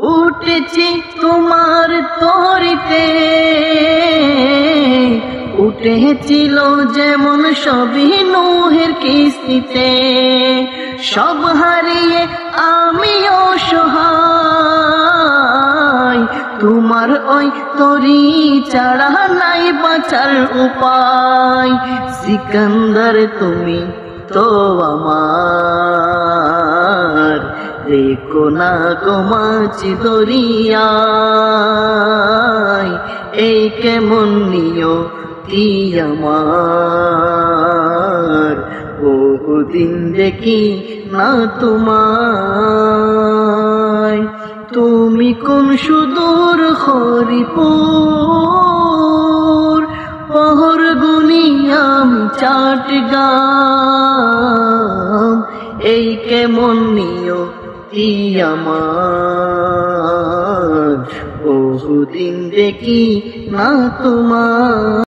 উঠেছি তোমার তরিতে, উঠেছিল যেমন সবই নূহের কিস্তিতে। সব হারিয়ে আমি অসহায়, তোমার ওই তরি ছাড়া নাই বাঁচার উপায়। সিকান্দার তুমি তো আমার, রেখো না গো মাঝি দরিয়ায়। এই কেমন নিয়তি আমার, বহুদিন দেখি না তোমায়। তুমি কোন সুদূর হরিপুর, পহর গুনি আমি চাটগাম। এই কেমন নিয়তি আমার, বহুদিন দেখি না তোমার।